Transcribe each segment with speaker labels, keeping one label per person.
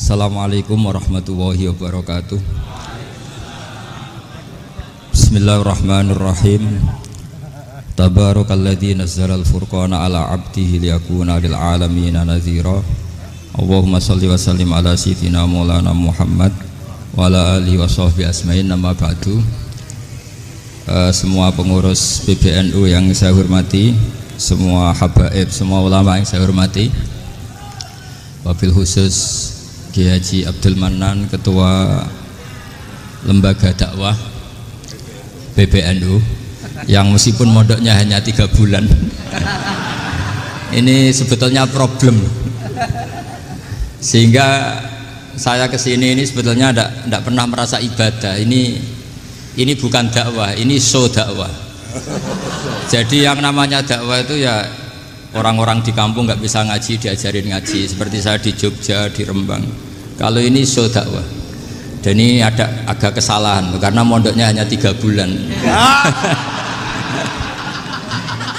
Speaker 1: Assalamualaikum warahmatullahi wabarakatuh. Bismillahirrahmanirrahim. Tabarakalladzi nazzalal furqana ala 'abdihi liyakuna lil 'alamin nadhira. Allahumma shalli wa sallim ala sayyidina Maulana Muhammad wa ala alihi wa sahbihi asma'in. Nama ba'du. Semua pengurus PBNU yang saya hormati, semua habaib, semua ulama yang saya hormati, wabil khusus Kiai Haji Abdul Manan, Ketua Lembaga Dakwah PBNU, yang meskipun mondoknya hanya 3 bulan ini sebetulnya problem, sehingga saya kesini ini sebetulnya tidak pernah merasa ibadah. Ini bukan dakwah, ini show dakwah. Jadi yang namanya dakwah itu ya orang-orang di kampung nggak bisa ngaji diajarin ngaji, seperti saya di Jogja, di Rembang. Kalau ini show dakwah, dan ini ada agak kesalahan karena mondoknya hanya 3 bulan.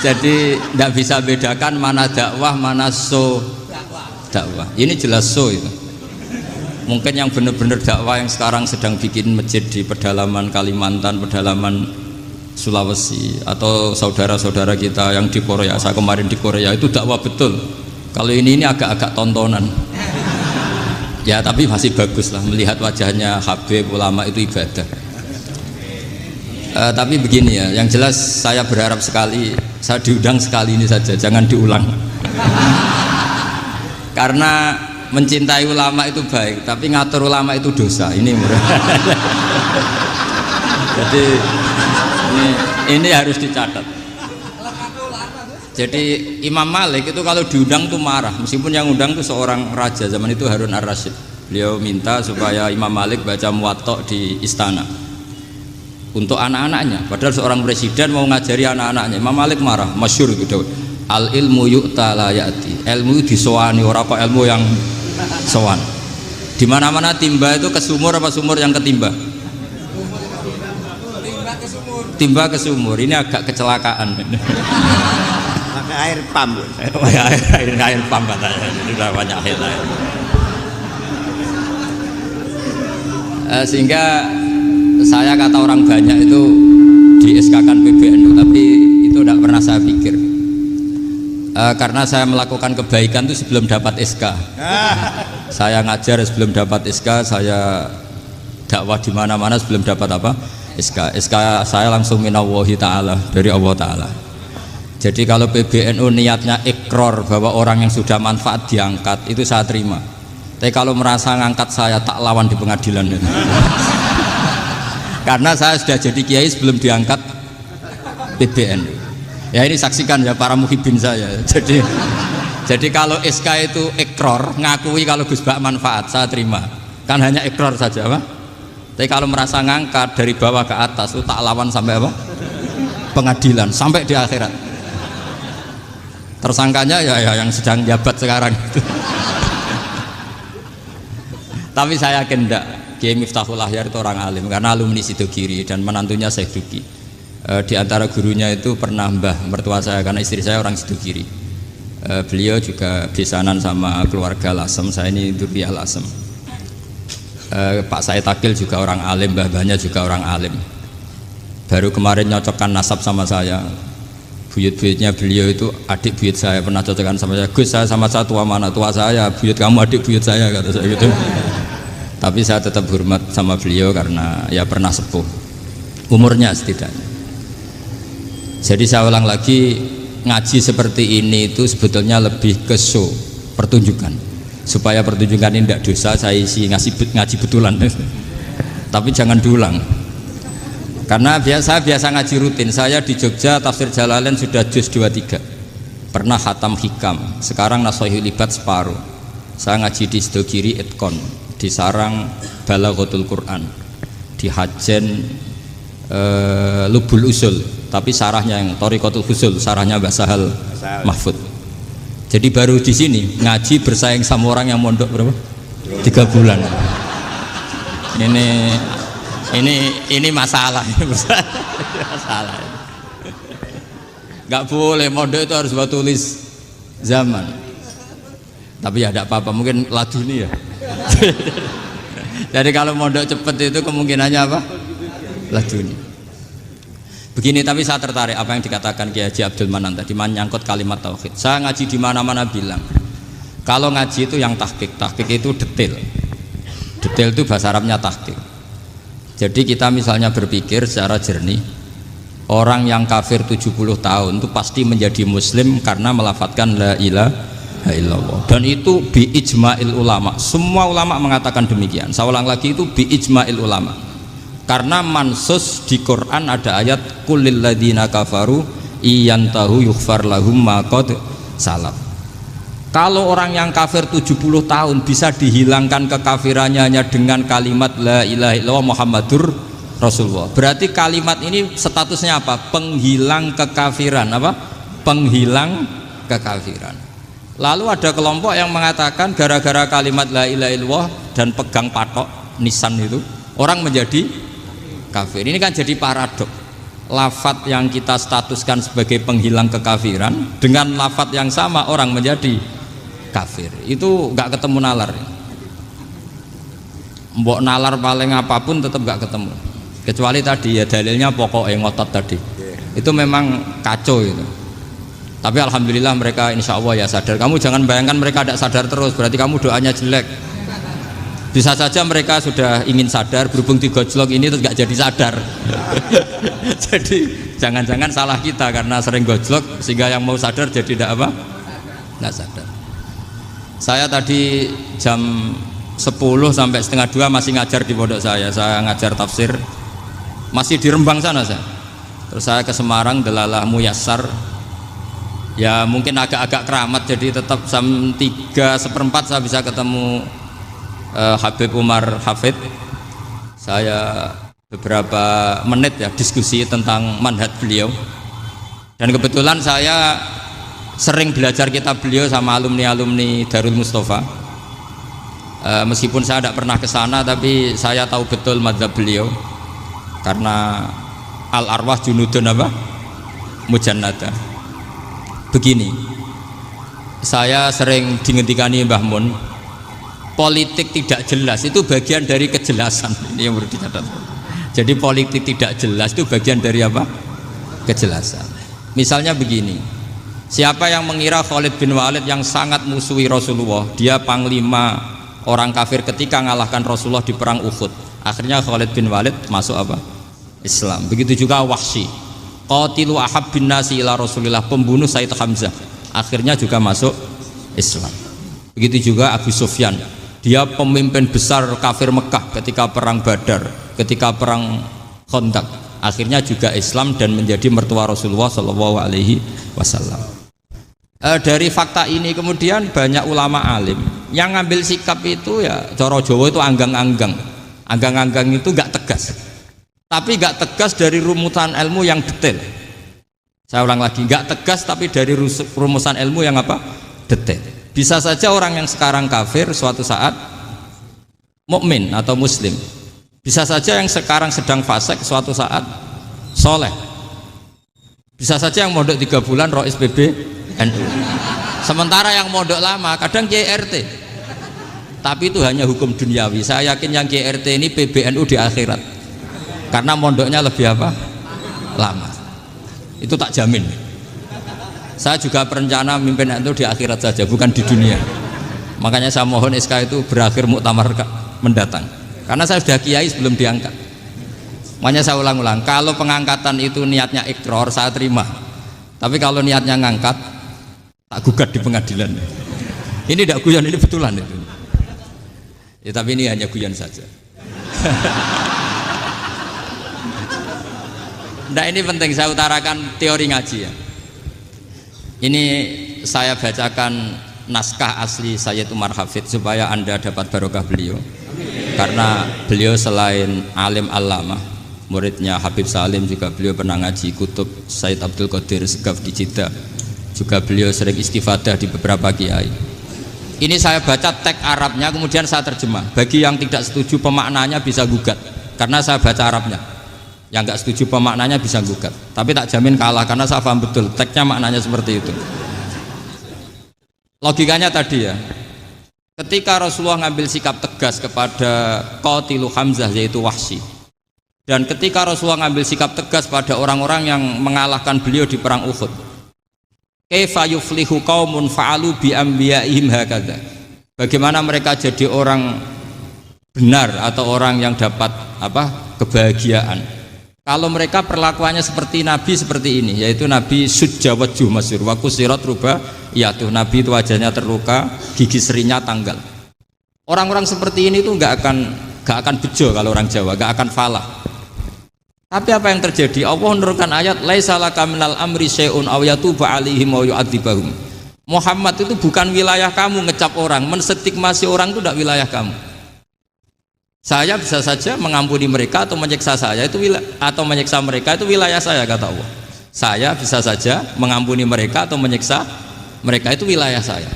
Speaker 1: Jadi tidak bisa bedakan mana dakwah, mana show dakwah. Ini jelas show itu. Mungkin yang benar-benar dakwah yang sekarang sedang bikin masjid di pedalaman Kalimantan, pedalaman Sulawesi, atau saudara-saudara kita yang di Korea, saya kemarin di Korea, itu dakwah betul. Kalau ini agak-agak tontonan. Ya tapi masih bagus lah, melihat wajahnya habib ulama itu ibadah. Tapi begini ya, yang jelas saya berharap sekali, saya diundang sekali ini saja, jangan diulang. Karena mencintai ulama itu baik, tapi ngatur ulama itu dosa. Ini jadi ini harus dicatat. Jadi Imam Malik itu kalau diundang tuh marah, meskipun yang undang tuh seorang raja zaman itu, Harun ar-Rasyid. Beliau minta supaya Imam Malik baca Muwatta di istana untuk anak-anaknya, padahal seorang presiden mau ngajari anak-anaknya. Imam Malik marah, masyhur itu Daud, al ilmu yu'ta la ya'ti, ilmu disowani, ora kok ilmu yang sowan. Di mana-mana timba itu ke sumur apa sumur yang ketimba? Timba ke sumur. Ini agak kecelakaan.
Speaker 2: Pakai air pam.
Speaker 1: air pam katanya. Jadi udah banyak air. Sehingga saya kata orang banyak itu di SK-kan PBNU, tapi itu tidak pernah saya pikir. Karena saya melakukan kebaikan itu sebelum dapat SK. Saya ngajar sebelum dapat SK, saya dakwah di mana-mana sebelum dapat apa? SK saya langsung minallahi ta'ala, dari Allah Ta'ala. Jadi kalau PBNU niatnya ikrar bahwa orang yang sudah manfaat diangkat, itu saya terima. Tapi kalau merasa ngangkat saya, tak lawan di pengadilan. Karena saya sudah jadi kiai sebelum diangkat PBNU. Ya ini saksikan ya para muhibin saya. Jadi kalau SK itu ikrar, ngakui kalau Gus Bak manfaat, saya terima. Kan hanya ikrar saja, Pak. Tapi kalau merasa ngangkat dari bawah ke atas itu tak lawan sampai apa? Pengadilan, sampai di akhirat. Tersangkanya ya yang sedang jabat sekarang itu. Tapi saya yakin enggak, Kiai Miftahul Ahyar itu orang alim karena alumni Sidogiri dan menantunya Syekh Duki. Di antara gurunya itu pernah mbah mertua saya, karena istri saya orang Sidogiri. Beliau juga besanan sama keluarga Lasem, saya ini Durriyah Lasem. Pak Said Akil juga orang alim, mbah-mbahnya juga orang alim. Baru kemarin nyocokkan nasab sama saya. Buyut-buyutnya beliau itu adik buyut saya, pernah cocokkan sama saya. Gus, saya sama saya tua mana? Tua saya, buyut kamu adik buyut saya, kata saya gitu. Tapi saya tetap hormat sama beliau karena ya pernah sepuh umurnya setidaknya. Jadi saya ulang lagi, ngaji seperti ini itu sebetulnya lebih ke show, pertunjukan, supaya pertunjukan ini tidak dosa. Saya isi ngaji betulan. Tapi jangan diulang, karena biasa ngaji rutin. Saya di Jogja tafsir Jalalain sudah juz 23, pernah khatam hikam, sekarang Nashihul Ibad separuh. Saya ngaji di Sidogiri Itkon, di Sarang Balaghatul Quran, di Hajen Lubul Usul, tapi sarahnya yang Thariqatul Husul, sarahnya Mbah Sahal Mahfud. Jadi baru di sini ngaji bersaing sama orang yang mondok berapa? 3 bulan. Ini masalah. Masalah. Nggak boleh mondok itu harus buat tulis zaman. Tapi ya tidak apa-apa, mungkin laduni ya. Jadi kalau mondok cepet itu kemungkinannya apa? Laduni. Begini, tapi saya tertarik apa yang dikatakan Kiai Haji Abdul Manan tadi menyangkut kalimat tauhid. Saya ngaji di mana-mana bilang, kalau ngaji itu yang tahqiq itu detail. Detail itu bahasa Arabnya tahqiq. Jadi kita misalnya berpikir secara jernih, orang yang kafir 70 tahun itu pasti menjadi muslim karena melafadzkan la ilaha illallah. Dan itu bi ijma'il ulama. Semua ulama mengatakan demikian. Saya ulang lagi, itu bi ijma'il ulama. Karena mansus di Quran ada ayat kulil ladina kafaru iyantahu yughfar lahum ma qad salaf. Kalau orang yang kafir 70 tahun bisa dihilangkan kekafirannya hanya dengan kalimat la ilaha illallah Muhammadur Rasulullah. Berarti kalimat ini statusnya apa? Penghilang kekafiran, apa? Penghilang kekafiran. Lalu ada kelompok yang mengatakan gara-gara kalimat la ilaha illallah dan pegang patok nisan itu orang menjadi kafir. Ini kan jadi paradok. Lafadz yang kita statuskan sebagai penghilang kekafiran dengan lafadz yang sama orang menjadi kafir. Itu nggak ketemu nalar. Mbok nalar paling apapun tetap nggak ketemu. Kecuali tadi ya dalilnya pokok yang ngotot tadi. Itu memang kacau itu. Tapi alhamdulillah mereka insya Allah ya sadar. Kamu jangan bayangkan mereka tidak sadar terus, berarti kamu doanya jelek. Bisa saja mereka sudah ingin sadar, berhubung digojlok ini terus gak jadi sadar. Jadi jangan-jangan salah kita karena sering gojlok sehingga yang mau sadar jadi tidak apa? Nggak sadar. Saya tadi jam 10 sampai setengah 2 masih ngajar di pondok saya ngajar tafsir masih di Rembang sana saya. Terus saya ke Semarang Delalah Muyassar. Ya mungkin agak-agak keramat, jadi tetap jam 3:4 saya bisa ketemu Habib Umar Hafid. Saya beberapa menit ya diskusi tentang manhaj beliau, dan kebetulan saya sering belajar kitab beliau sama alumni Darul Mustafa. Meskipun saya tidak pernah ke sana, tapi saya tahu betul mazhab beliau karena al arwah junudun apa? Mujannada. Begini, saya sering dingetikani Mbah Mun, politik tidak jelas itu bagian dari kejelasan. Ini yang perlu dicatat. Jadi politik tidak jelas itu bagian dari apa? Kejelasan. Misalnya begini, siapa yang mengira Khalid bin Walid yang sangat musuhi Rasulullah, dia panglima orang kafir ketika ngalahkan Rasulullah di perang Uhud, akhirnya Khalid bin Walid masuk apa? Islam. Begitu juga Wahsy, qatilu ahabbin nasi ila Rasulillah, pembunuh Sayyid Hamzah, akhirnya juga masuk Islam. Begitu juga Abu Sufyan, dia pemimpin besar kafir Mekah ketika perang Badar, ketika perang Khandaq, akhirnya juga Islam dan menjadi mertua Rasulullah Shallallahu Alaihi Wasallam. Dari fakta ini kemudian banyak ulama alim yang ngambil sikap itu ya coro Jawa itu anggang-anggang itu gak tegas, tapi gak tegas dari rumusan ilmu yang detail. Saya ulang lagi, gak tegas tapi dari rumusan ilmu yang apa? Detail. Bisa saja orang yang sekarang kafir suatu saat mukmin atau muslim. Bisa saja yang sekarang sedang fasik suatu saat soleh. Bisa saja yang mondok 3 bulan rois PBNU. Sementara yang mondok lama kadang Kiai RT. Tapi itu hanya hukum duniawi. Saya yakin yang Kiai RT ini PBNU di akhirat. Karena mondoknya lebih apa? Lama. Itu tak jamin. Saya juga berencana mimpin itu di akhirat saja, bukan di dunia. Makanya saya mohon SK itu berakhir muktamar mendatang. Karena saya sudah kiai sebelum diangkat. Makanya saya ulang-ulang, kalau pengangkatan itu niatnya ikrar, saya terima. Tapi kalau niatnya ngangkat, tak gugat di pengadilan. Ini tidak guyon, ini betulan itu. Ya, tapi ini hanya guyon saja. Nah, ini penting saya utarakan teori ngaji ya. Ini saya bacakan naskah asli Sayyid Umar Hafid supaya Anda dapat barokah beliau. Karena beliau selain alim allamah, muridnya Habib Salim, juga beliau pernah ngaji kutub Sayyid Abdul Qadir Segaf di Jeddah. Juga beliau sering istifadah di beberapa kiai. Ini saya baca teks Arabnya kemudian saya terjemah. Bagi yang tidak setuju pemaknanya bisa gugat karena saya baca Arabnya. Yang nggak setuju pemaknanya bisa gugat, tapi tak jamin kalah karena saya paham betul teksnya maknanya seperti itu. Logikanya tadi ya, ketika Rasulullah ngambil sikap tegas kepada Qatilu Hamzah yaitu Wahsy, dan ketika Rasulullah ngambil sikap tegas pada orang-orang yang mengalahkan beliau di perang Uhud, kaifa yuflihu qaumun fa'alu bi anbiya'ihim hakadha, bagaimana mereka jadi orang benar atau orang yang dapat kebahagiaan kalau mereka perlakuannya seperti Nabi seperti ini, yaitu Nabi sujja wajhuh masyhur wa kusirat ruba, yaitu Nabi itu wajahnya terluka, gigi serinya tanggal. Orang-orang seperti ini tuh nggak akan bejo kalau orang Jawa, nggak akan falah. Tapi apa yang terjadi? Allah menurunkan ayat laisa laka minal amri syai'un aw yatuba 'alaihim aw yu'adzibahum. Muhammad itu bukan wilayah kamu ngecap orang, menstigmasi orang itu tidak wilayah kamu. Saya bisa saja mengampuni mereka atau menyiksa saya itu atau menyiksa mereka itu wilayah saya, kata Allah. Saya bisa saja mengampuni mereka atau menyiksa mereka itu wilayah saya.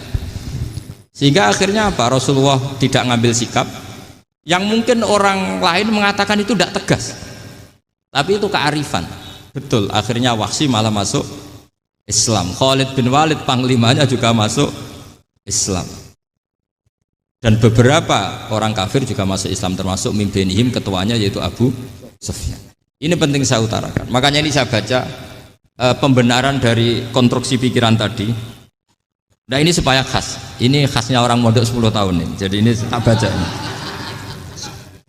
Speaker 1: Sehingga akhirnya apa? Rasulullah tidak ngambil sikap yang mungkin orang lain mengatakan itu tidak tegas. Tapi itu kearifan. Betul, akhirnya Wahsy malah masuk Islam. Khalid bin Walid panglimanya juga masuk Islam. Dan beberapa orang kafir juga masuk Islam, termasuk mimbenihim, ketuanya yaitu Abu Sufyan. Ini penting saya utarakan. Makanya ini saya baca pembenaran dari konstruksi pikiran tadi. Nah ini supaya khas. Ini khasnya orang mondok 10 tahun ini. Jadi ini tak baca ini.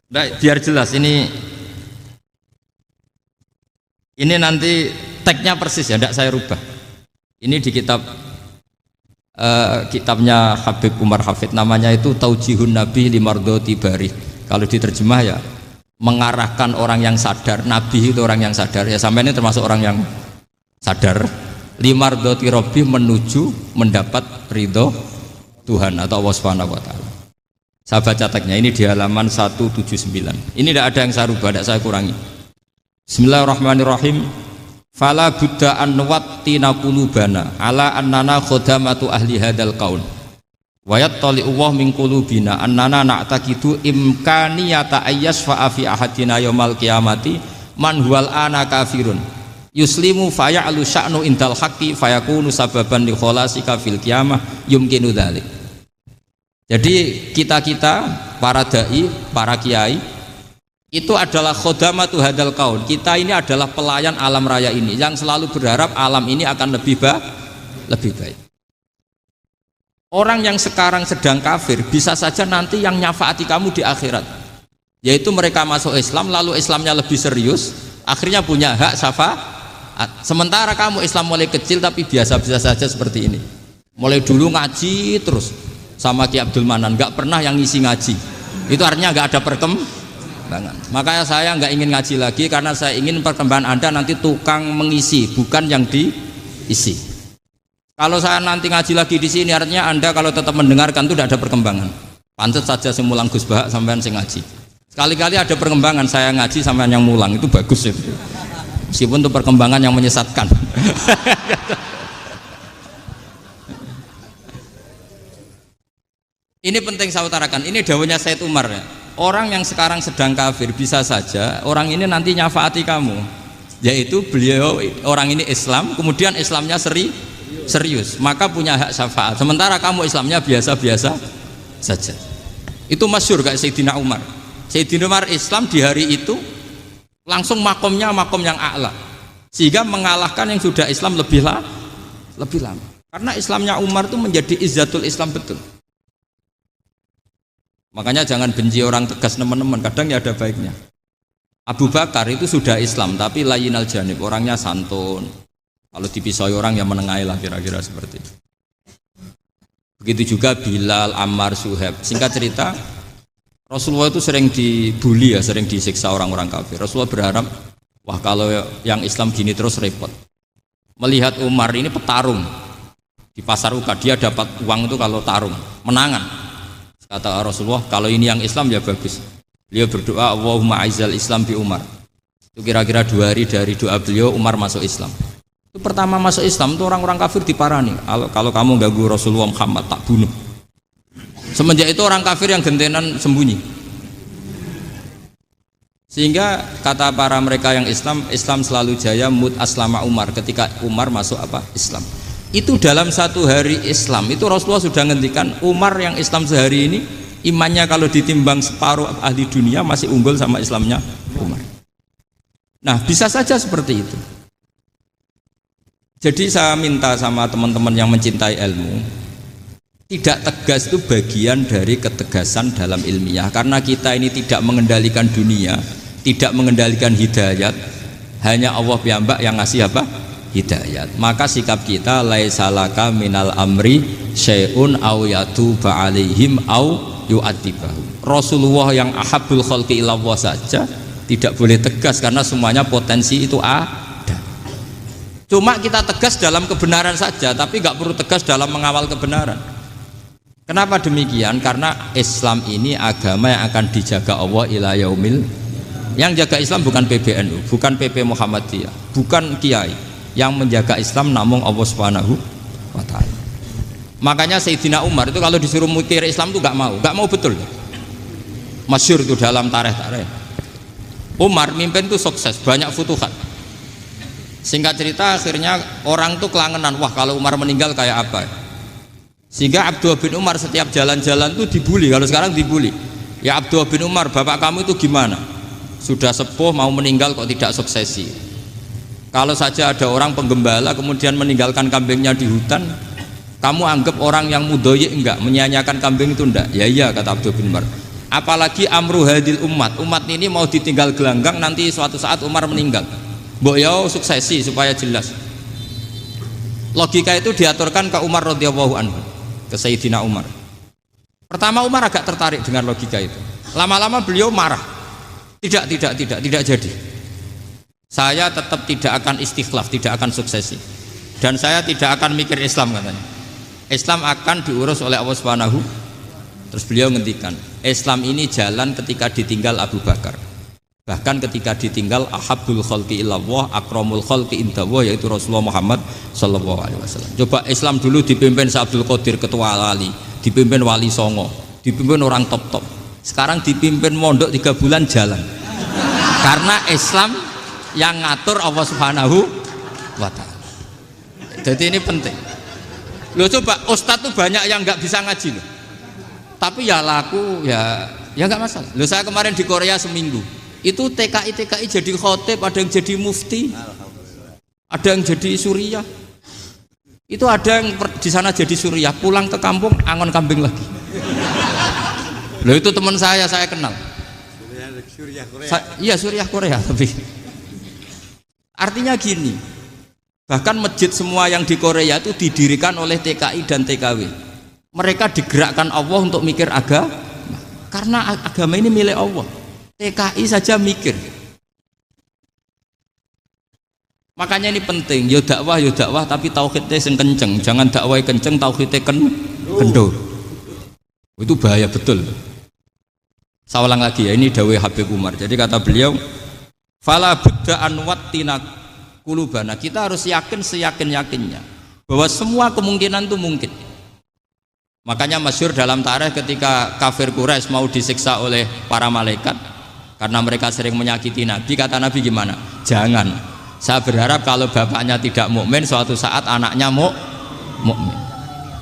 Speaker 1: Nah, biar jelas ini nanti tagnya persis ya, tidak saya rubah. Ini di kitabnya Habib Umar Hafid, namanya itu Taujihun Nabi Limardoti Bari. Kalau diterjemah ya mengarahkan orang yang sadar. Nabi itu orang yang sadar. Ya sampai ini termasuk orang yang sadar. Limardoti Robbi, menuju mendapat ridho Tuhan atau Allah Subhanahu wa Ta'ala. Saya baca tagnya ini di halaman 179. Ini tidak ada yang saya rubah, tidak saya kurangi. Bismillahirrahmanirrahim. Fala buddha an nuwattina qulubana ala annana khodamatu ahli hadal qaul wa yattali Allah min qulubina annana na'taqidu imkaniyata ayyasfa fi ahadina yaumal qiyamati man huwal ana kafirun yuslimu faya'lu sya'nu indal haqqi fayakunu sababan li kholasika fil qiyamah yumkinu dzalik. Jadi kita para dai, para kiai itu adalah khodamatu hadal kaun. Kita ini adalah pelayan alam raya ini yang selalu berharap alam ini akan lebih baik. Orang yang sekarang sedang kafir bisa saja nanti yang nyafaati kamu di akhirat, yaitu mereka masuk Islam lalu Islamnya lebih serius, akhirnya punya hak syafaat. Sementara kamu Islam mulai kecil tapi biasa-biasa saja seperti ini, mulai dulu ngaji terus sama Ki Abdul Manan, nggak pernah yang ngisi ngaji, itu artinya nggak ada perkembangan. Makanya saya nggak ingin ngaji lagi karena saya ingin perkembangan Anda nanti tukang mengisi, bukan yang diisi. Kalau saya nanti ngaji lagi di sini, artinya Anda kalau tetap mendengarkan itu tidak ada perkembangan. Pantes saja sing mulang Gus Bahak sampean sing ngaji. Sekali-kali ada perkembangan, saya ngaji sampean yang mulang, itu bagus itu. Meskipun itu perkembangan yang menyesatkan. Ini penting saya utarakan. Ini dawuhnya Said Umar ya. Orang yang sekarang sedang kafir bisa saja orang ini nanti nyafaati kamu, yaitu beliau orang ini Islam, kemudian Islamnya serius, maka punya hak syafaat. Sementara kamu Islamnya biasa-biasa saja. Itu masyhur kayak Sayyidina Umar. Sayyidina Umar Islam di hari itu langsung makomnya makom yang a'la, sehingga mengalahkan yang sudah Islam lebih lama. Karena Islamnya Umar itu menjadi izzatul Islam betul. Makanya jangan benci orang tegas teman-teman, kadang ya ada baiknya. Abu Bakar itu sudah Islam tapi layinal janib, orangnya santun. Kalau dipisoi orang yang menengahi lah, kira-kira seperti itu. Begitu juga Bilal, Ammar, Suhaib. Singkat cerita, Rasulullah itu sering dibully ya, sering disiksa orang-orang kafir. Rasulullah berharap, wah kalau yang Islam gini terus repot. Melihat Umar ini petarung di pasar Uka, dia dapat uang itu kalau tarung, menangan. Kata Rasulullah, kalau ini yang Islam ya bagus. Beliau berdoa, Allahumma aizal Islam bi Umar. Itu kira-kira 2 hari dari doa beliau, Umar masuk Islam. Itu pertama masuk Islam itu orang-orang kafir diparani. Kalau kamu ganggu Rasulullah Muhammad tak bunuh. Semenjak itu orang kafir yang gentenan sembunyi. Sehingga kata para mereka yang Islam, Islam selalu jaya mut aslama Umar, ketika Umar masuk Islam. Itu dalam satu hari Islam itu Rasulullah sudah ngendikan Umar yang Islam sehari ini imannya kalau ditimbang separuh ahli dunia masih unggul sama Islamnya Umar. Nah bisa saja seperti itu. Jadi saya minta sama teman-teman yang mencintai ilmu, tidak tegas itu bagian dari ketegasan dalam ilmiah, karena kita ini tidak mengendalikan dunia, tidak mengendalikan hidayat, hanya Allah piyambak yang ngasih apa? Hidayat. Maka sikap kita laisalaka minal amri syai'un aw yatuba alaihim aw yu'adzibahum. Rasulullah yang ahabbul khalqi ilallah saja tidak boleh tegas karena semuanya potensi itu ada. Cuma kita tegas dalam kebenaran saja, tapi nggak perlu tegas dalam mengawal kebenaran. Kenapa demikian? Karena Islam ini agama yang akan dijaga Allah ila yaumil. Yang jaga Islam bukan PBNU, bukan PP Muhammadiyah, bukan kiai. Yang menjaga Islam namun Allah Subhanahu wa ta'ala. Makanya Sayyidina Umar itu kalau disuruh mikir Islam itu nggak mau betul. Masyhur itu dalam tarikh-tarikh. Umar mimpin itu sukses, banyak futuhat. Singkat cerita akhirnya orang tuh kelangenan, wah kalau Umar meninggal kayak apa. Sehingga Abdullah bin Umar setiap jalan-jalan tuh dibully, kalau sekarang dibully. Ya Abdullah bin Umar, bapak kamu itu gimana? Sudah sepuh mau meninggal kok tidak suksesi. Kalau saja ada orang penggembala kemudian meninggalkan kambingnya di hutan, kamu anggap orang yang mudoyik enggak, menyia-nyiakan kambing itu enggak? Ya iya, kata Abdullah bin Umar. Apalagi amru hadil umat ini mau ditinggal gelanggang, nanti suatu saat Umar meninggal. Mbok yo suksesi supaya jelas. Logika itu diaturkan ke Umar radhiyallahu anhu, ke Sayyidina Umar. Pertama Umar agak tertarik dengan logika itu. Lama-lama beliau marah. Tidak jadi. Saya tetap tidak akan istikhlaf, tidak akan suksesi, dan saya tidak akan mikir Islam, katanya. Islam akan diurus oleh Allah Subhanahu. Terus beliau ngendikan, Islam ini jalan ketika ditinggal Abu Bakar, bahkan ketika ditinggal ahabbul khalqi ilallah akramul khalqi indallah, yaitu Rasulullah Muhammad sallallahu alaihi wasallam. Coba Islam dulu dipimpin Abdul Qadir ketua wali, dipimpin Wali Songo, dipimpin orang top. Sekarang dipimpin mondok 3 bulan jalan. Karena Islam yang ngatur Allah Subhanahu wa ta'ala. Jadi ini penting. Loh coba ustadz tuh banyak yang nggak bisa ngaji loh. Tapi ya laku ya nggak masalah. Loh saya kemarin di Korea seminggu. Itu TKI jadi khotib, ada yang jadi mufti, ada yang jadi suriah. Itu ada yang di sana jadi suriah, pulang ke kampung angon kambing lagi. Loh itu teman saya kenal. Suriah Korea. Iya suriah Korea tapi. Artinya gini, bahkan masjid semua yang di Korea itu didirikan oleh TKI dan TKW. Mereka digerakkan Allah untuk mikir agama, karena agama ini milik Allah. TKI saja mikir. Makanya ini penting, yo dakwah tapi tauhidnya sing kenceng, jangan dakwah kenceng tauhidnya kendor. Itu bahaya betul. Saya ulang lagi ya, ini dawuh Habib Umar. Jadi kata beliau, fala budda an wattina kulubana, kita harus yakin seyakin-yakinnya bahwa semua kemungkinan itu mungkin. Makanya masyhur dalam tarikh ketika kafir Quraisy mau disiksa oleh para malaikat karena mereka sering menyakiti Nabi, kata Nabi gimana? Jangan. Saya berharap kalau bapaknya tidak mukmin, suatu saat anaknya mukmin.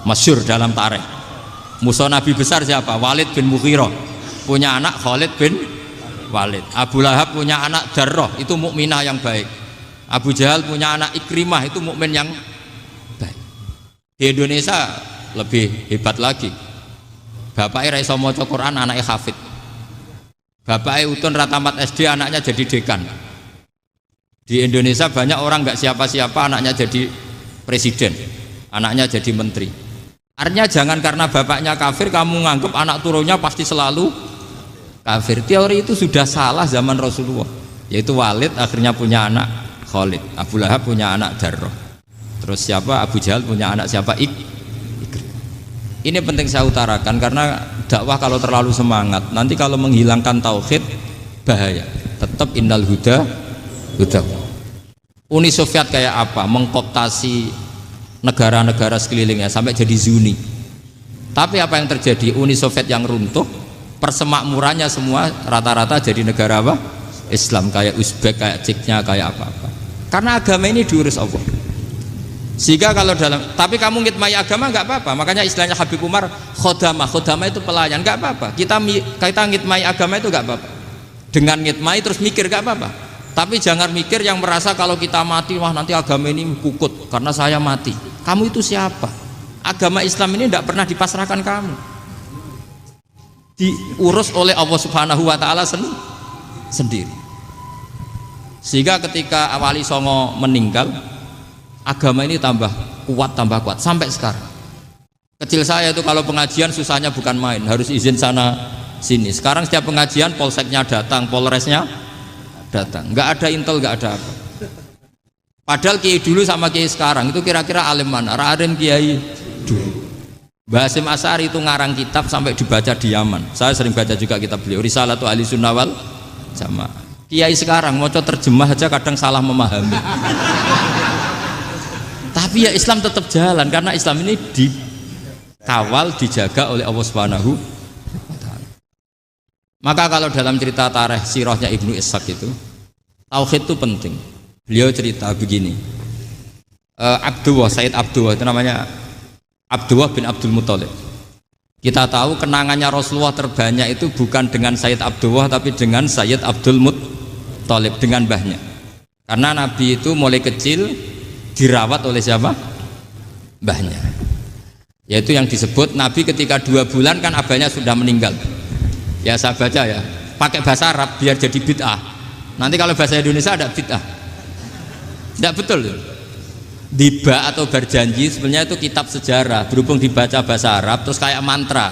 Speaker 1: Masyhur dalam tarikh. Musuh Nabi besar siapa? Walid bin Mughirah. Punya anak Khalid bin Walid. Abu Lahab punya anak Darrah, itu mukminah yang baik. Abu Jahal punya anak Ikrimah, itu mukmin yang baik. Di Indonesia lebih hebat lagi. Bapaknya ra iso maca Quran, anaknya hafid. Bapaknya utun ratamat SD, anaknya jadi dekan. Di Indonesia banyak orang nggak siapa-siapa, anaknya jadi presiden, anaknya jadi menteri. Artinya jangan karena bapaknya kafir kamu nganggap anak turunnya pasti selalu kafir. Teori itu sudah salah zaman Rasulullah. Yaitu Walid akhirnya punya anak Khalid, Abu Lahab punya anak Darrah, terus siapa? Abu Jahal punya anak siapa? Ini penting saya utarakan karena dakwah kalau terlalu semangat nanti kalau menghilangkan tauhid bahaya. Tetap innal huda. Uni Soviet kayak apa? Mengkooptasi negara-negara sekelilingnya sampai jadi Zuni. Tapi apa yang terjadi? Uni Soviet yang runtuh, persemakmurannya semua rata-rata jadi negara apa? Islam, kayak Uzbek, kayak Ceknya, kayak apa-apa. Karena agama ini diurus Allah. Sehingga kalau tapi kamu ngitmai agama nggak apa-apa. Makanya istilahnya Habib Umar khodamah itu pelayan, nggak apa-apa. Kita ngitmai agama itu nggak apa-apa. Dengan ngitmai terus mikir nggak apa-apa. Tapi jangan mikir yang merasa kalau kita mati, wah nanti agama ini kukut karena saya mati. Kamu itu siapa? Agama Islam ini tidak pernah dipasrahkan kamu. Diurus oleh Allah Subhanahu wa taala sendiri. Sehingga ketika Wali Songo meninggal, agama ini tambah kuat sampai sekarang. Kecil saya itu kalau pengajian susahnya bukan main, harus izin sana sini. Sekarang setiap pengajian polseknya datang, polresnya datang, nggak ada intel, nggak ada apa. Padahal kiai dulu sama kiai sekarang itu kira-kira alim mana? Raden kiai dulu. Mbah Hasyim Asy'ari itu ngarang kitab sampai dibaca di Yaman. Saya sering baca juga kitab beliau, Risalatu Ahli Sunnah wal Jamaah. Kiai sekarang mau terjemah aja kadang salah memahami. Tapi ya Islam tetap jalan karena Islam ini dikawal, dijaga oleh Allah Subhanahu wa taala. Maka kalau dalam cerita tarikh sirahnya Ibnu Ishaq itu, tauhid itu penting. Beliau cerita begini. Sayyid Abdullah itu namanya Abdullah bin Abdul Muthalib. Kita tahu kenangannya Rasulullah terbanyak itu bukan dengan Sayyid Abdullah tapi dengan Sayyid Abdul Muthalib, dengan mbahnya. Karena Nabi itu mulai kecil dirawat oleh siapa? Mbahnya. Yaitu yang disebut Nabi ketika 2 bulan kan abahnya sudah meninggal. Ya saya baca ya, pakai bahasa Arab biar jadi bid'ah. Nanti kalau bahasa Indonesia ada bid'ah. Tidak betul. Diba atau berjanji sebenarnya itu kitab sejarah, berhubung dibaca bahasa Arab terus kayak mantra.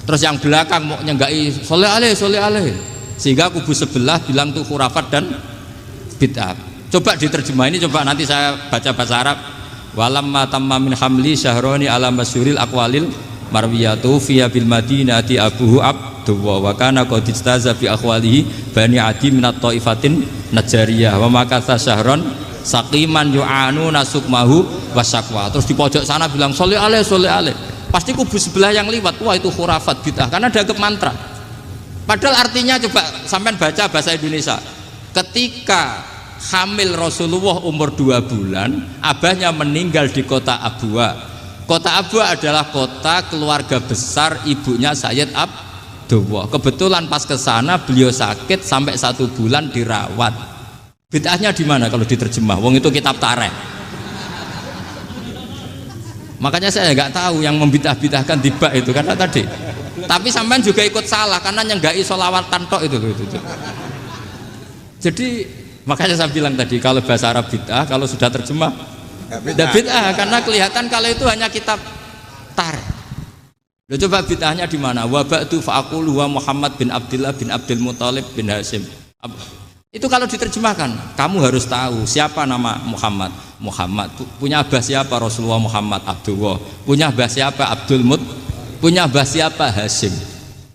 Speaker 1: Terus yang belakang mau nyenggai soleh aleh, sehingga kubu sebelah bilang tuh khurafat dan bid'ah. Coba diterjemah ini, coba nanti saya baca bahasa Arab. Walamma tamma min hamli syahroni ala masyuril aqwalil marwiyatu fiya bil madinati abuhu Abdullah wa kana qad istaza fi akhwalihi bani adi minat taifatin najariyah wa makatha syahron saqiman yu'anu nasukmahu wasakwa. Terus di pojok sana bilang soleh aleh, pasti kubu sebelah yang liwat, wah itu khurafat bid'ah karena dianggap mantra. Padahal artinya coba sampean baca bahasa Indonesia. Ketika hamil Rasulullah umur 2 bulan, abahnya meninggal di kota Abwa. Kota Abwa adalah kota keluarga besar ibunya Sayyid Abdullah. Kebetulan pas ke sana beliau sakit sampai 1 bulan dirawat. Bid'ahnya di mana kalau diterjemah? Wong itu kitab tarikh. Makanya saya nggak tahu yang membidah-bidahkan tiba itu karena tadi. Tapi sampean juga ikut salah karena nyenggai sholawat tantok itu. Jadi makanya saya bilang tadi kalau bahasa Arab bid'ah, kalau sudah terjemah bid'ah karena kelihatan kalau itu hanya kitab tarikh. Loh, coba bid'ahnya di mana? Wa ba'du fa'aqulu wa Muhammad bin Abdullah bin Abdul Muthalib bin Hasyim. Itu kalau diterjemahkan, kamu harus tahu siapa nama Muhammad. Muhammad punya abah siapa? Rasulullah Muhammad Abdullah. Punya abah siapa? Abdul Mut. Punya abah siapa? Hasyim.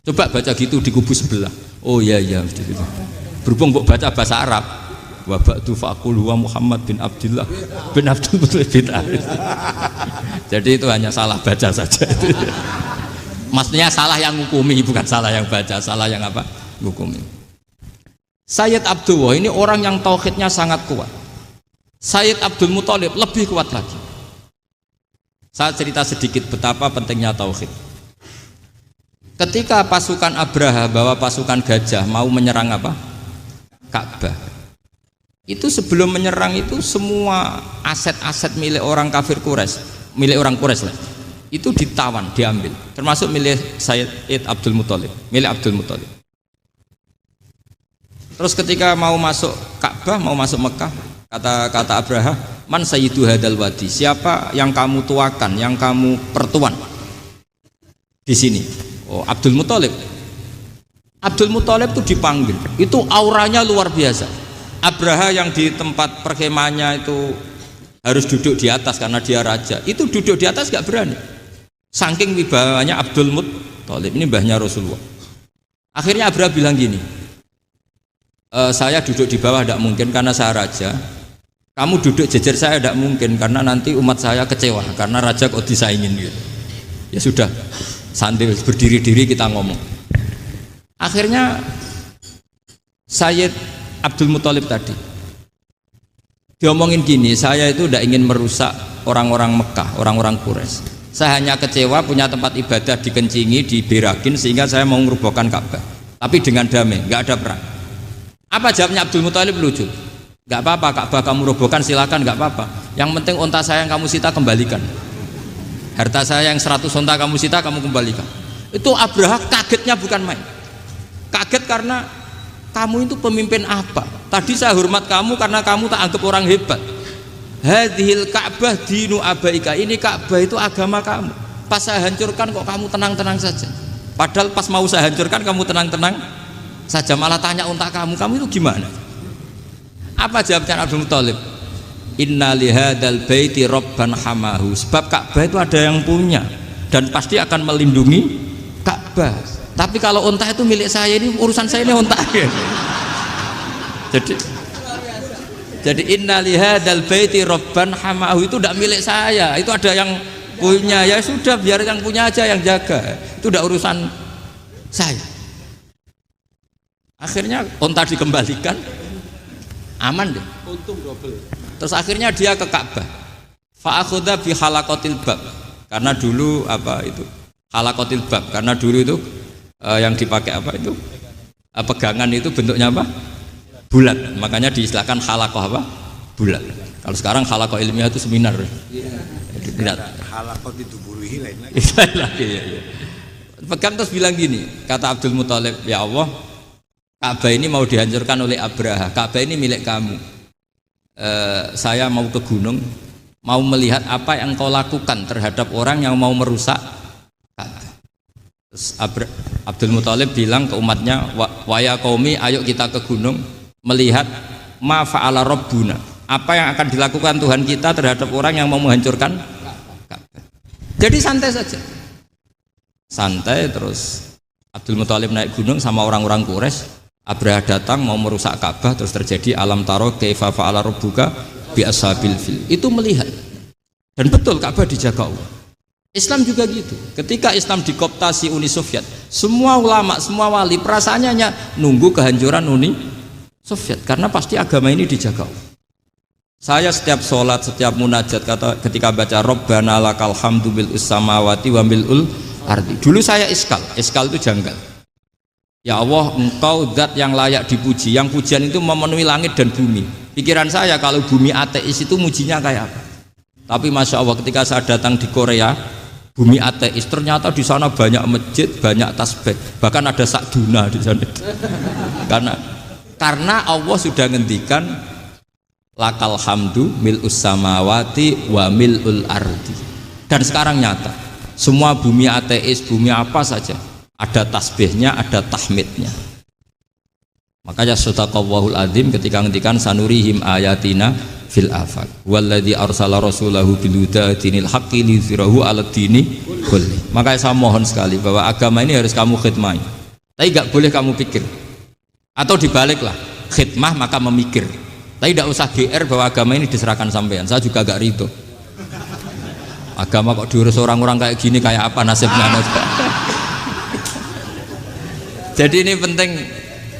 Speaker 1: Coba baca gitu di kubu sebelah. Oh iya. Berhubung baca bahasa Arab. Wa ba'du fa'aqulu wa Muhammad bin Abdullah bin Abdul Muthalib bin Hasyim. Jadi itu hanya salah baca saja. Maksudnya salah yang ngukumi, bukan salah yang baca, salah yang apa? Ngukumi. Sayyid Abdullah ini orang yang tauhidnya sangat kuat. Sayyid Abdul Muthalib lebih kuat lagi. Saya cerita sedikit betapa pentingnya tauhid. Ketika pasukan Abraha bawa pasukan gajah mau menyerang apa? Ka'bah. Itu sebelum menyerang itu semua aset-aset milik orang kafir Quraisy, milik orang Quraisy lah. Itu ditawan, diambil. Termasuk milik Sayyid Abdul Muthalib, milik Abdul Muthalib. Terus ketika mau masuk Ka'bah, mau masuk Mekah, kata Abraha, man sayyidu hadal wadi, siapa yang kamu tuakan, yang kamu pertuan di sini? Oh, Abdul Muthalib. Abdul Muthalib itu dipanggil, itu auranya luar biasa. Abraha yang di tempat perkemahannya itu harus duduk di atas karena dia raja, itu duduk di atas gak berani. Saking wibawanya Abdul Muthalib, ini mbahnya Rasulullah. Akhirnya Abraha bilang gini, saya duduk di bawah tidak mungkin karena saya raja. Kamu duduk jejer saya tidak mungkin karena nanti umat saya kecewa karena raja kok disaingin gitu. Ya sudah, sambil berdiri-diri kita ngomong. Akhirnya Sayyid Abdul Muthalib tadi diomongin gini, saya itu tidak ingin merusak orang-orang Mekah, orang-orang Quraisy. Saya hanya kecewa punya tempat ibadah dikencingi, diberakin sehingga saya mau merubuhkan Ka'bah. Tapi dengan damai, nggak ada perang. Apa jawabnya Abdul Muthalib? Lucu. Nggak apa-apa, Ka'bah kamu robohkan silakan, nggak apa-apa. Yang penting unta saya yang kamu sita kembalikan. Harta saya yang 100 unta kamu sita kamu kembalikan. Itu Abraha kagetnya bukan main. Kaget karena kamu itu pemimpin apa? Tadi saya hormat kamu karena kamu tak anggap orang hebat. Hadhil Ka'bah dinu abaika, ini Ka'bah itu agama kamu. Pas saya hancurkan kok kamu tenang-tenang saja. Padahal pas mau saya hancurkan kamu tenang-tenang saja, malah tanya unta kamu itu gimana? Apa jawabnya Abdul Muthalib? Inna lihadal baiti robban hamahu. Sebab Ka'bah itu ada yang punya dan pasti akan melindungi Ka'bah. Tapi kalau unta itu milik saya, ini urusan saya, ini unta. Jadi inna lihadal baiti robban hamahu itu tidak milik saya, itu ada yang punya. Ya sudah, biar yang punya aja yang jaga, itu tidak urusan saya. Akhirnya unta dikembalikan, aman deh, untung double. Terus akhirnya dia ke Ka'bah, fa'akhudha bi halaqatil bab, karena dulu apa itu halaqatil bab, karena dulu itu yang dipakai apa itu pegangan itu bentuknya apa, bulat, makanya diistilahkan halaqah apa, bulat. Kalau sekarang halaqah ilmiah itu seminar.
Speaker 2: Halaqah itu buruhi lain
Speaker 1: lagi. Ya. Pegang terus bilang gini, kata Abdul Muthalib, ya Allah, Ka'bah ini mau dihancurkan oleh Abraha, Ka'bah ini milik kamu. Saya mau ke gunung, mau melihat apa yang kau lakukan terhadap orang yang mau merusak Ka'bah. Terus Abdul Muthalib bilang ke umatnya, wa ya qaumi, ayo kita ke gunung melihat ma fa'ala rabbuna, apa yang akan dilakukan Tuhan kita terhadap orang yang mau menghancurkan Ka'bah. Jadi santai saja, santai. Terus Abdul Muthalib naik gunung sama orang-orang Quraisy. Abraha datang mau merusak Ka'bah, terus terjadi alam taro kaifa fa'ala rabbuka bi ashabil fil. Itu melihat, dan betul Ka'bah dijaga Allah. Islam juga gitu. Ketika Islam dikooptasi Uni Soviet, semua ulama, semua wali perasaannya hanya nunggu kehancuran Uni Soviet, karena pasti agama ini dijaga Allah. Saya setiap sholat, setiap munajat, ketika baca Rabbana lakal hamdu bil samawati wa mil'ul ardi. Dulu saya iskal itu janggal. Ya Allah, engkau zat yang layak dipuji, yang pujian itu memenuhi langit dan bumi. Pikiran saya kalau bumi ateis itu mujinya kayak apa? Tapi Masya Allah, ketika saya datang di Korea, bumi ateis, ternyata di sana banyak masjid, banyak tasbih, bahkan ada sakduna di sana. Karena Allah sudah ngendikan lakal hamdu mil'us samawati wa mil'ul ardi. Dan sekarang nyata, semua bumi ateis, bumi apa saja, ada tasbihnya, ada tahmidnya. Makanya sadaqallahul adzim ketika ngendikan sanurihim ayatina fil afaq walladzi arsala rasulahu bil huda dinil haqqi liyuzhirahu 'alad dini kulli. Makanya saya mohon sekali bahwa agama ini harus kamu khidmah. Tapi enggak boleh kamu pikir. Atau dibaliklah, khidmah maka memikir. Tapi tidak usah GR bahwa agama ini diserahkan sampean. Saya juga agak ridho. Agama kok diurus orang-orang kayak gini, kayak apa nasibnya? Jadi ini penting,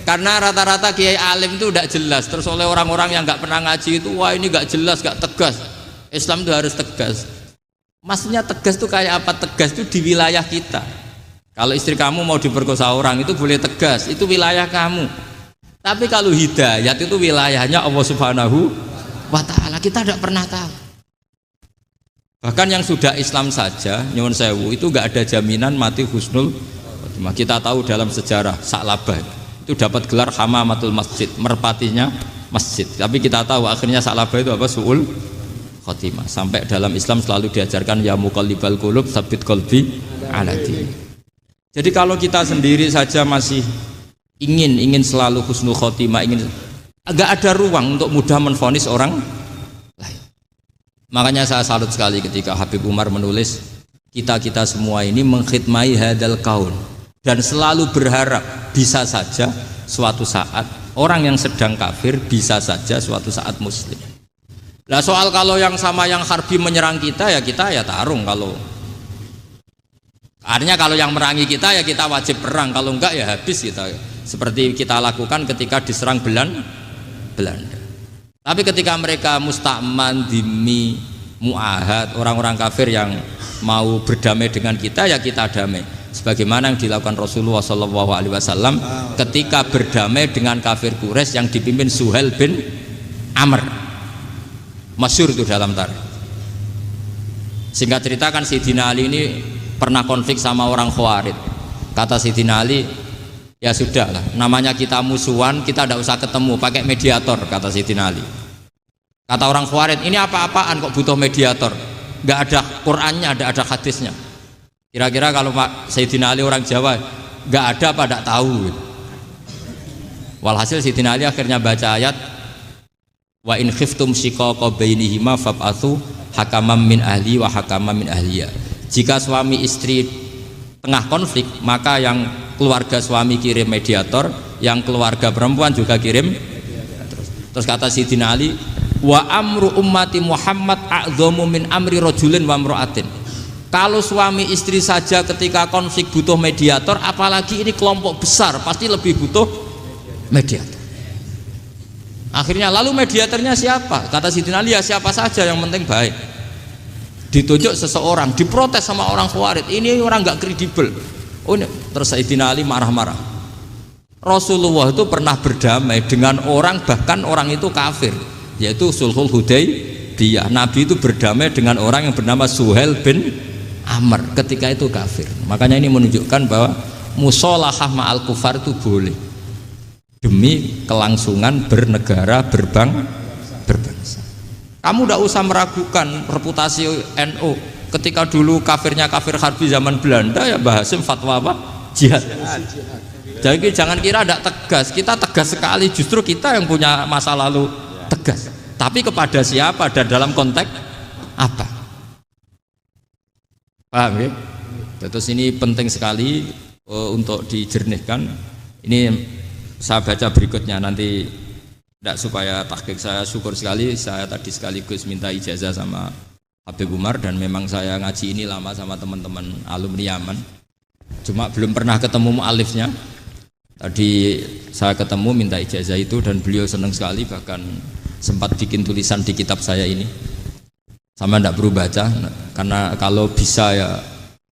Speaker 1: karena rata-rata kiai alim itu tidak jelas. Terus oleh orang-orang yang nggak pernah ngaji itu, wah ini nggak jelas, nggak tegas. Islam itu harus tegas. Maksudnya tegas itu kayak apa? Tegas itu di wilayah kita. Kalau istri kamu mau diperkosa orang itu boleh tegas, itu wilayah kamu. Tapi kalau hidayat itu wilayahnya Allah Subhanahu wa Ta'ala, kita tidak pernah tahu. Bahkan yang sudah Islam saja, nyuwun sewu, itu nggak ada jaminan mati husnul. Kita tahu dalam sejarah Sa'labah itu dapat gelar hamamatul masjid, merpatinya masjid. Tapi kita tahu akhirnya Sa'labah itu apa? Su'ul khotimah. Sampai dalam Islam selalu diajarkan ya muqallibal qulub tsabbit qalbi ala dini. Jadi kalau kita sendiri saja masih ingin selalu husnul khotimah, agak ada ruang untuk mudah menvonis orang lain. Makanya saya salut sekali ketika Habib Umar menulis kita semua ini mengkhidmai hadal kaun, dan selalu berharap bisa saja suatu saat orang yang sedang kafir bisa saja suatu saat muslim. Nah soal kalau yang sama yang harbi menyerang kita ya tarung. Kalau artinya kalau yang merangi kita ya kita wajib perang, kalau enggak ya habis kita. Seperti kita lakukan ketika diserang Belanda. Tapi ketika mereka musta'man, dhimmi, muahad, orang-orang kafir yang mau berdamai dengan kita, ya kita damai. Sebagaimana yang dilakukan Rasulullah SAW ketika berdamai dengan kafir Quraisy yang dipimpin Suhail bin Amr. Masyhur itu dalam tarikh. Singkat cerita kan Sayyidina Ali ini pernah konflik sama orang Khawarij. Kata Sayyidina Ali, ya sudahlah, namanya kita musuhan, kita tidak usah ketemu, pakai mediator, kata Sayyidina Ali. Kata orang Khawarij, ini apa-apaan kok butuh mediator, nggak ada Qur'annya, ada hadisnya. Kira-kira kalau Pak Sayyidina Ali orang Jawa, nggak ada apa tidak tahu. Walhasil Sayyidina Ali akhirnya baca ayat, wa in khiftum shiqaqa bainihima fab'atsu hakaman min ahli wa hakaman min ahliya. Jika suami istri tengah konflik, maka yang keluarga suami kirim mediator, yang keluarga perempuan juga kirim. Terus kata Sayyidina Ali, wa amru ummati Muhammad a'dhamu min amri rajulin wa imra'atin. Kalau suami istri saja ketika konflik butuh mediator, apalagi ini kelompok besar, pasti lebih butuh mediator. Akhirnya lalu mediatornya siapa? Kata Sayyidina Ali, ya siapa saja yang penting baik. Ditunjuk seseorang, diprotes sama orang Khawarij, ini orang nggak kredibel. Oh, terus Sayyidina Ali marah-marah. Rasulullah itu pernah berdamai dengan orang, bahkan orang itu kafir, yaitu Sulhul Hudaybiyah. Nabi itu berdamai dengan orang yang bernama Suhail bin Amr, ketika itu kafir. Makanya ini menunjukkan bahwa musolahah ma'al kufar itu boleh demi kelangsungan bernegara, berbangsa. Kamu tidak usah meragukan reputasi NU. Ketika dulu kafirnya kafir harbi zaman Belanda, ya Mbah Hasim fatwa apa? Jihad. Jadi jangan kira tidak tegas, kita tegas sekali, justru kita yang punya masa lalu tegas. Tapi kepada siapa dan dalam konteks apa? Paham ya? Terus ini penting sekali untuk dijernihkan. Ini saya baca berikutnya nanti, tidak supaya tahqiq saya syukur sekali, saya tadi sekaligus minta ijazah sama Habib Umar, dan memang saya ngaji ini lama sama teman-teman alumni Yaman, cuma belum pernah ketemu mu'alifnya. Tadi saya ketemu minta ijazah itu dan beliau senang sekali, bahkan sempat bikin tulisan di kitab saya ini. Sama tidak perlu baca, karena kalau bisa ya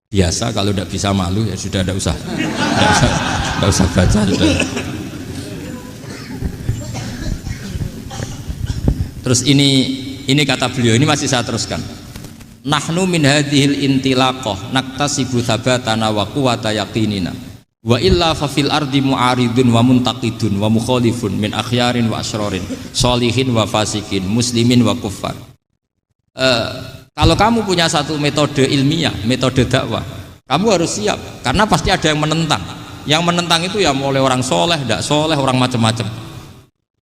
Speaker 1: biasa, kalau tidak bisa malu ya sudah, tidak usah baca sudah. Terus ini kata beliau, ini masih saya teruskan. Nahnu min hadhil intilaqah naktasibu thabatana wa quwwata yaqinina wa illa fa fil ardi mu'aridun wa muntaqidun wa mukhalifun min akhyarin wa asrorin sholihin wa fasikin muslimin wa kuffar. Kalau kamu punya satu metode ilmiah, metode dakwah, kamu harus siap, karena pasti ada yang menentang. Yang menentang itu ya mulai orang soleh, tidak soleh, orang macam-macam.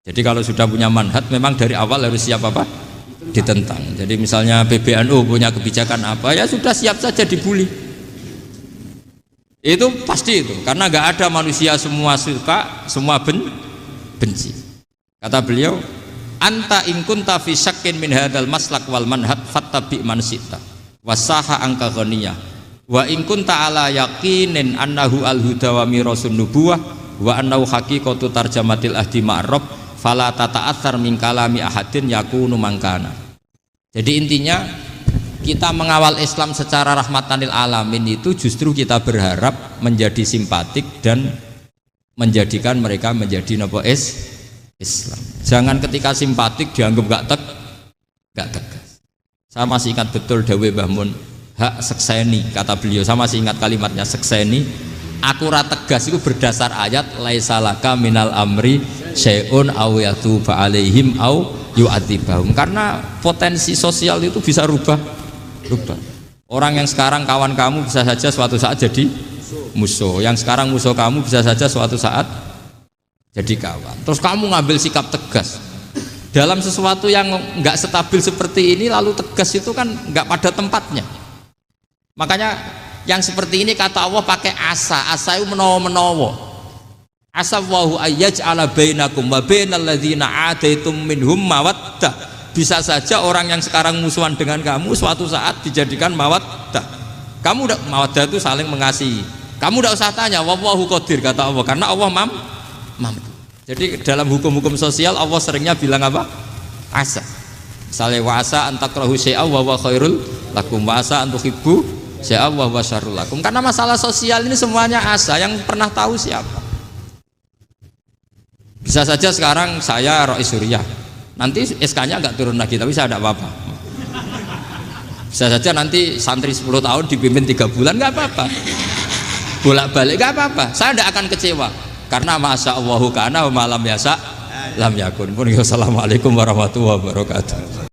Speaker 1: Jadi kalau sudah punya manhaj, memang dari awal harus siap apa? Ditentang. Jadi misalnya PBNU punya kebijakan apa, ya sudah siap saja dibully. Itu pasti itu, karena nggak ada manusia semua suka, semua benci. Kata beliau, anta in kunta fi syakkin min hadzal maslak wal manhaj fattabi man syi'ta wasaha angka ghaniyah wa in kunta ala yaqinin annahu al huda wa mirasun nubuwah wa annahu haqiqatu tarjamatil ahdi ma'rab fala tata'atsar min kalami ahadin yakunu mangkana. Jadi intinya kita mengawal Islam secara rahmatanil alamin itu justru kita berharap menjadi simpatik dan menjadikan mereka menjadi nopo Islam. Jangan ketika simpatik dianggap gak tegas. Saya masih ingat betul dawuh Mbah Mun, hak sekseni, kata beliau, saya masih ingat kalimatnya, sekseni akurat tegas itu berdasar ayat laisalaka minal amri syai'un aw yatuba alaihim aw yu'adzibahum, karena potensi sosial itu bisa rubah. Orang yang sekarang kawan kamu bisa saja suatu saat jadi musuh, yang sekarang musuh kamu bisa saja suatu saat jadi kawan. Terus kamu ngambil sikap tegas dalam sesuatu yang nggak stabil seperti ini, lalu tegas itu kan nggak pada tempatnya. Makanya yang seperti ini kata Allah pakai asa itu menawa. Asa wahu ayyaj'ala bainakum wa bainal ladzina ataitum minhum mawaddah. Bisa saja orang yang sekarang musuhan dengan kamu suatu saat dijadikan mawaddah. Kamu udah mawaddah itu saling mengasihi. Kamu udah usah tanya, wallahu qadir, kata Allah, karena Allah mampu. Jadi dalam hukum-hukum sosial Allah seringnya bilang apa? Asa. Sale wasa antakrahu syai'a wa huwa khairul lakum wasa antuhibbu syai'a wa huwa syarrul lakum. Karena masalah sosial ini semuanya asa, yang pernah tahu siapa? Bisa saja sekarang saya Rois Suriah, nanti SK-nya enggak turun lagi, tapi saya tidak apa-apa. Bisa saja nanti santri 10 tahun dipimpin 3 bulan enggak apa-apa. Bolak-balik enggak apa-apa. Saya tidak akan kecewa karena masya Allahu kana wa malam yasa lam yakun. Assalamualaikum warahmatullahi wabarakatuh.